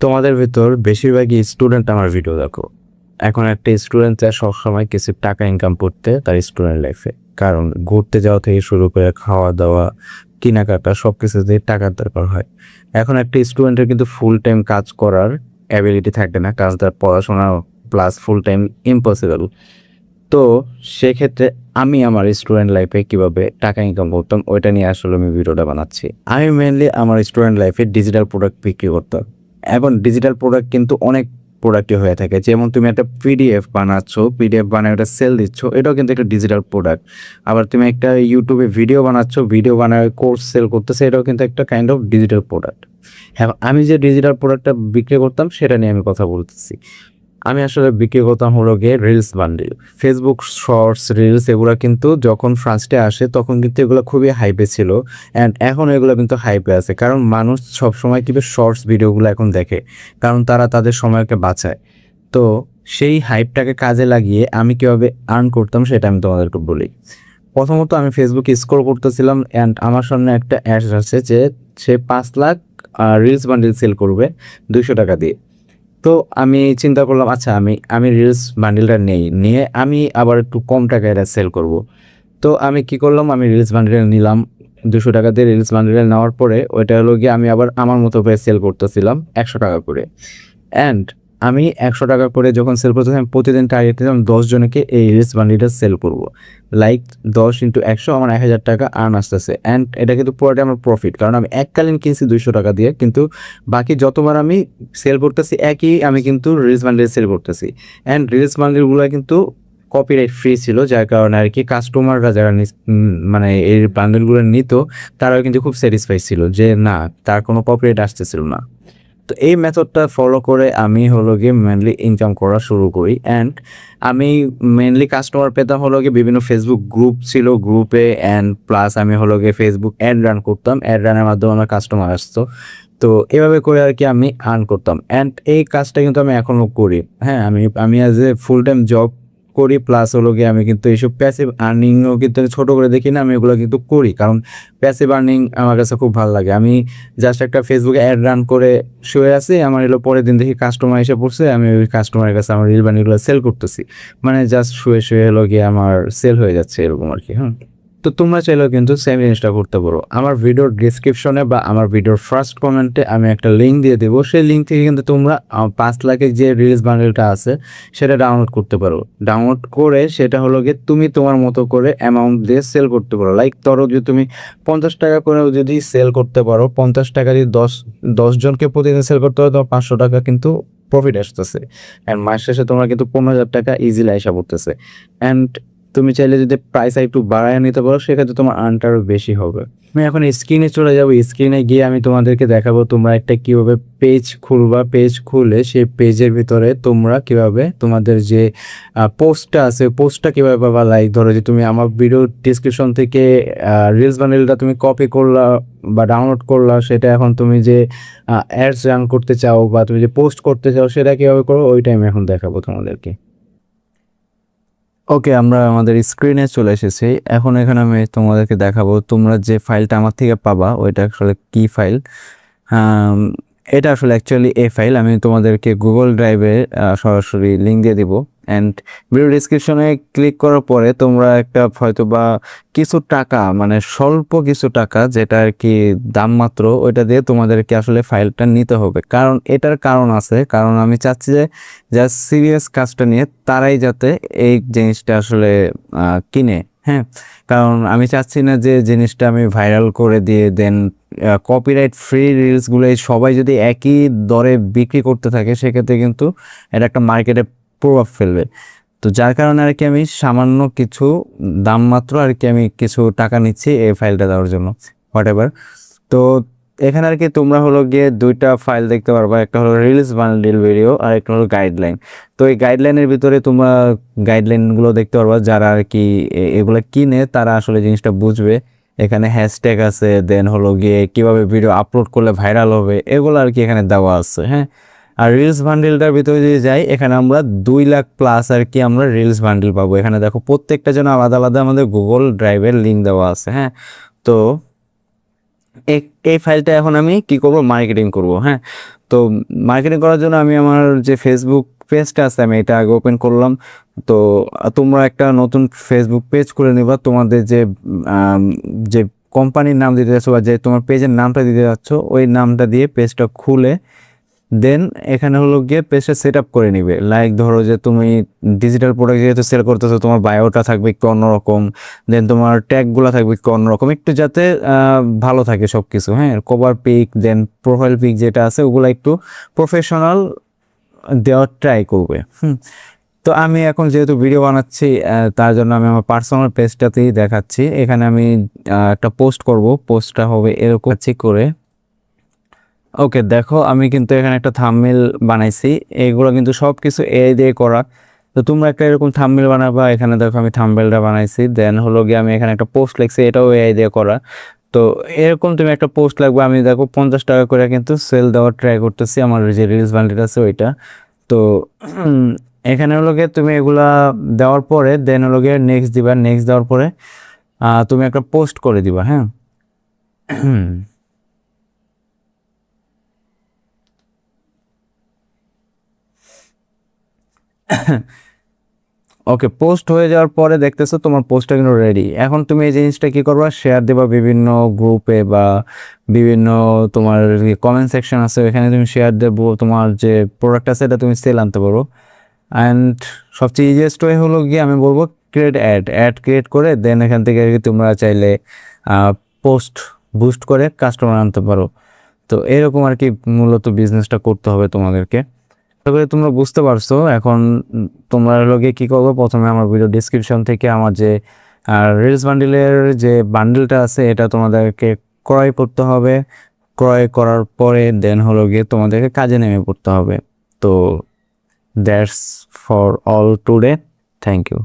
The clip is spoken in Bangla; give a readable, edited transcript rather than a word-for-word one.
তোমাদের ভিতর বেশিরভাগই স্টুডেন্ট আমার ভিডিও দেখো। এখন একটা স্টুডেন্ট চায় সবসময় কিছু টাকা ইনকাম করতে তার স্টুডেন্ট লাইফে, কারণ ঘুরতে যাওয়া থেকে শুরু করে খাওয়া দাওয়া কেনাকাটা সব কিছুতেই টাকার দরকার হয়। এখন একটা স্টুডেন্টের কিন্তু ফুল টাইম কাজ করার অ্যাবিলিটি থাকে না, কাজ তার পড়াশোনা প্লাস ফুল টাইম ইম্পসিবল। তো সেক্ষেত্রে আমি আমার স্টুডেন্ট লাইফে কিভাবে টাকা ইনকাম করতাম ওইটা নিয়ে আসলে আমি ভিডিওটা বানাচ্ছি। আমি মেনলি আমার স্টুডেন্ট লাইফে ডিজিটাল প্রোডাক্ট বিক্রি করতাম। এখন ডিজিটাল প্রোডাক্ট কিন্তু অনেক প্রোডাক্টই হয়ে থাকে, যেমন তুমি একটা পিডিএফ বানাচ্ছ, পিডিএফ বানায় ওটা সেল দিচ্ছ, এটাও কিন্তু একটা ডিজিটাল প্রোডাক্ট। আবার তুমি একটা ইউটিউবে ভিডিও বানাচ্ছ, ভিডিও বানায় কোর্স সেল করতেছে, এটাও কিন্তু একটা কাইন্ড অফ ডিজিটাল প্রোডাক্ট। হ্যাঁ, আমি যে ডিজিটাল প্রোডাক্টটা বিক্রি করতাম সেটা নিয়ে আমি কথা বলতেছি। আমি আসলে বিক্রি করতাম হলো গিয়ে reels bundle. Facebook shorts reels এগুলো কিন্তু যখন ফার্স্টে আসে তখন কিন্তু এগুলো খুবই হাইপে ছিল, অ্যান্ড এখন এগুলো কিন্তু হাইপে আছে, কারণ মানুষ সবসময় কিন্তু শর্টস ভিডিওগুলো এখন দেখে, কারণ তারা তাদের সময়কে বাঁচায়। তো সেই হাইপটাকে কাজে লাগিয়ে আমি কীভাবে আর্ন করতাম সেটা আমি তোমাদেরকে বলি। প্রথমত আমি ফেসবুকে স্ক্রল করতেছিলাম, অ্যান্ড আমার সামনে একটা অ্যাড আছে যে সে 5 লাখ রিলস বান্ডিল সেল করবে 200 টাকা দিয়ে। তো আমি চিন্তা করলাম, আচ্ছা আমি আমি রিলস বান্ডিলটা নিয়ে আমি আবার একটু কম টাকায় এটা সেল করব। তো আমি কি করলাম, আমি রিলস বান্ডিলটা নিলাম 200 টাকা দিয়ে। রিলস বান্ডিলটা নেওয়ার পরে ওইটা হলো গিয়ে আমি আবার আমার মতো করে সেল করতেছিলাম 100 টাকা করে। অ্যান্ড আমি 100 টাকা করে যখন সেল করতেছিলাম, আমি প্রতিদিন টার্গেট দিলাম 10 জনকে এই রিলস বান্ডিলটা সেল করব। লাইক 10 × 100 আমার 1000 টাকা আর্ন আসতেছে, অ্যান্ড এটা কিন্তু পুরোটাই আমার প্রফিট, কারণ আমি এককালীন কিনছি 200 টাকা দিয়ে, কিন্তু বাকি যতবার আমি সেল করতেছি একই আমি কিন্তু রিলস বান্ডিল সেল করতেছি। অ্যান্ড রিলস বান্ডিলগুলো কিন্তু কপিরাইট ফ্রি ছিল, যার কারণে আর কি কাস্টমাররা যারা মানে এই বান্ডিলগুলো নিত তারাও কিন্তু খুব স্যাটিসফাই ছিল যে না, তার কোনো কপিরাইট আসতেছিল না। তো এই মেথডটা ফলো করে আমি হলো গিয়ে মেনলি ইনকাম করা শুরু করি। অ্যান্ড আমি মেনলি কাস্টমার পেতাম হলো গিয়ে বিভিন্ন ফেসবুক গ্রুপ ছিল, গ্রুপে, অ্যান্ড প্লাস আমি হলো গিয়ে ফেসবুক অ্যাড রান করতাম, অ্যাড রানের মাধ্যমে আমার কাস্টমার আসতো। তো এভাবে করে আর কি আমি আর্ন করতাম, অ্যান্ড এই কাজটা কিন্তু আমি এখনও করি। হ্যাঁ, আমি আমি as a full time job করি, প্লাস হলো গিয়ে আমি কিন্তু এইসব প্যাসিভ আর্নিংও কিন্তু আমি ছোটো করে দেখি না, আমি এগুলো কিন্তু করি, কারণ প্যাসিভ আর্নিং আমার কাছে খুব ভালো লাগে। আমি জাস্ট একটা ফেসবুকে অ্যাড রান করে শুয়ে আছি, আমার এলো পরের দিন দেখি কাস্টমার এসে পড়ছে, আমি ওই কাস্টমারের কাছে আমার রিল বান্ডিলগুলো সেল করতেছি, মানে জাস্ট শুয়ে শুয়ে হলো গিয়ে আমার সেল হয়ে যাচ্ছে এরকম আর কি। হ্যাঁ, তো তোমরা চাইলেও কিন্তু সেম জিনিসটা করতে পারো। আমার ভিডিওর ডিসক্রিপশনে বা আমার ভিডিওর ফার্স্ট কমেন্টে আমি একটা লিঙ্ক দিয়ে দেবো, সেই লিঙ্ক থেকে কিন্তু তোমরা 5 লাখের যে রিলস বান্ডেলটা আছে সেটা ডাউনলোড করতে পারো। ডাউনলোড করে সেটা হলো গিয়ে তুমি তোমার মতো করে অ্যামাউন্ট দিয়ে সেল করতে পারো। লাইক ধরো যদি তুমি 50 টাকা করেও যদি সেল করতে পারো, 50 টাকা যদি 10 জনকে প্রতিদিন সেল করতে পারো, তোমার 500 টাকা কিন্তু প্রফিট আসতেছে। অ্যান্ড মাস শেষে তোমরা কিন্তু 15,000 টাকা ইজিলি আইসা পড়তেছে। অ্যান্ড তুমি চাইলে যদি প্রাইস একটু বাড়ায় নিতে পারো, সেক্ষেত্রে তোমার আর্নটা আরও বেশি হবে। আমি এখন স্ক্রিনে চলে যাবো, স্ক্রিনে গিয়ে আমি তোমাদেরকে দেখাবো তোমরা একটা কীভাবে পেজ খুলবা। পেজ খুলে সেই পেজের ভিতরে তোমরা কীভাবে তোমাদের যে পোস্টটা আছে পোস্টটা কীভাবে পাবা। লাইক ধরো যে তুমি আমার ভিডিও ডিসক্রিপশন থেকে রিলস বান্ডেলটা তুমি কপি করলা বা ডাউনলোড করলা, সেটা এখন তুমি যে অ্যাডস রান করতে চাও বা তুমি যে পোস্ট করতে চাও সেটা কীভাবে করো ওইটা আমি এখন দেখাবো তোমাদেরকে। ওকে, আমরা আমাদের স্ক্রিনে চলে এসেছি। এখন এখানে আমি তোমাদেরকে দেখাবো তোমরা যে ফাইলটা আমার থেকে পাবা ওইটা আসলে কি ফাইল। এটা আসলে অ্যাকচুয়ালি এই ফাইল আমি তোমাদেরকে গুগল ড্রাইভে সরাসরি লিঙ্ক দিয়ে দিব। অ্যান্ড ভিডিও ডিসক্রিপশনে ক্লিক করার পরে তোমরা একটা হয়তো বা কিছু টাকা, মানে স্বল্প কিছু টাকা যেটা আর কি দাম মাত্র, ওইটা দিয়ে তোমাদেরকে আসলে ফাইলটা নিতে হবে। কারণ এটার কারণ আছে, কারণ আমি চাচ্ছি যে যা সিরিয়াস কাজটা নিয়ে তারাই যাতে এই জিনিসটা আসলে কিনে। হ্যাঁ, কারণ আমি চাচ্ছি না যে জিনিসটা আমি ভাইরাল করে দিয়ে দেন কপিরাইট ফ্রি রিলসগুলো সবাই যদি একই দরে বিক্রি করতে থাকে, সেক্ষেত্রে কিন্তু এটা একটা মার্কেটে প্রভাব ফেলবে। তো যার কারণে আর কি আমি সামান্য কিছু দাম মাত্র আর কি আমি কিছু টাকা নিচ্ছি এই ফাইলটা দেওয়ার জন্য, হোয়াট এভার। তো এখানে আর কি তোমরা হলো গিয়ে দুইটা ফাইল দেখতে পারবা, একটা হলো রিলস বান্ডিল ভিডিও আর একটা হলো গাইডলাইন। তো এই গাইডলাইনের ভিতরে তোমরা গাইডলাইনগুলো দেখতে পারবা, যারা আর কি এগুলো কিনে তারা আসলে জিনিসটা বুঝবে। এখানে হ্যাশট্যাগ আছে, দেন হলো গিয়ে কীভাবে ভিডিও আপলোড করলে ভাইরাল হবে, এগুলো আর কি এখানে দেওয়া আছে। হ্যাঁ, আর রিলস বান্ডিলটার ভিতরে যদি যাই, এখানে আমরা 2 লাখ প্লাস আর কি আমরা রিলস বান্ডিল পাবো। এখানে দেখো প্রত্যেকটা জন্য আলাদা আলাদা আমাদের গুগল ড্রাইভের লিঙ্ক দেওয়া আছে। হ্যাঁ, তো এই ফাইলটা এখন আমি কি করব, মার্কেটিং করব। হ্যাঁ, তো মার্কেটিং করার জন্য আমি আমার যে ফেসবুক পেজটা আছে আমি এটা আগে ওপেন করলাম। তো তোমরা একটা নতুন ফেসবুক পেজ করে নিবা, তোমাদের যে কোম্পানির নাম দিতে যাচ্ছ বা যে তোমার পেজের নামটা দিতে যাচ্ছ ওই নামটা দিয়ে পেজটা খুলে দেন এখানে হলো গিয়ে পেজটা সেট আপ করে নিবে। লাইক ধরো যে তুমি ডিজিটাল প্রোডাক্ট যেহেতু সেল করতেছো, তোমার বায়োটা থাকবে একটু অন্যরকম, দেন তোমার ট্যাগগুলো থাকবে একটু অন্যরকম, একটু যাতে ভালো থাকে সব কিছু। হ্যাঁ, কভার পিক দেন প্রোফাইল পিক যেটা আছে ওগুলো একটু প্রফেশনাল দেওয়ার ট্রাই করবে। তো আমি এখন যেহেতু ভিডিও বানাচ্ছি তার জন্য আমি আমার পার্সোনাল পেজটাতেই দেখাচ্ছি। এখানে আমি একটা পোস্ট করব, পোস্টটা হবে এরকম করে। ওকে, দেখো আমি কিন্তু এখানে একটা থাম্বনেল বানাইছি, এগুলো কিন্তু সব কিছু এআই দিয়ে করা। তো তোমরা একটা এরকম থাম্বনেল বানাবা, এখানে দেখো আমি থাম্বনেলটা বানাইছি, দেন হলো গিয়ে আমি এখানে একটা পোস্ট লিখছি, এটাও এআই দিয়ে করা। তো এরকম তুমি একটা পোস্ট লাগবে, আমি দেখো 50 টাকা করে কিন্তু সেল দেওয়ার ট্রাই করতেছি, আমার যে রিলস বান্ডিল আছে ওইটা। তো এখানে হলো গিয়ে তুমি এগুলা দেওয়ার পরে দেন হলো গিয়ে নেক্সট দিবা, নেক্সট দেওয়ার পরে তুমি একটা পোস্ট করে দিবা। হ্যাঁ, ওকে, পোস্ট হয়ে যাওয়ার পরে দেখতেছো তোমার পোস্টটা কিন্তু রেডি। এখন তুমি এই জিনিসটা কি করবা, শেয়ার দেবা বিভিন্ন গ্রুপে বা বিভিন্ন তোমার কমেন্ট সেকশন আছে ওখানে তুমি শেয়ার দেবো, তোমার যে প্রোডাক্ট আছে এটা তুমি সেল আনতে পারো। অ্যান্ড সবচেয়ে ইজিয়েস্ট ওয়ে হলো গিয়ে আমি বলবো ক্রিয়েট অ্যাড ক্রিয়েট করে দেন এখান থেকে আর কি তোমরা চাইলে পোস্ট বুস্ট করে কাস্টমার আনতে পারো। তো এরকম আর কি মূলত বিজনেসটা করতে হবে তোমাদেরকে। আশা করি তোমরা বুঝতে পারছো। এখন তোমরা লগে কি করবো, প্রথমে আমার ভিডিও ডিসক্রিপশন থেকে আমার যে রিলস বান্ডিলের যে বান্ডিলটা আছে এটা তোমাদেরকে ক্রয় করতে হবে। ক্রয় করার পরে দেন হলো গিয়ে তোমাদেরকে কাজে নেমে পড়তে হবে। তো that's for all today. Thank you.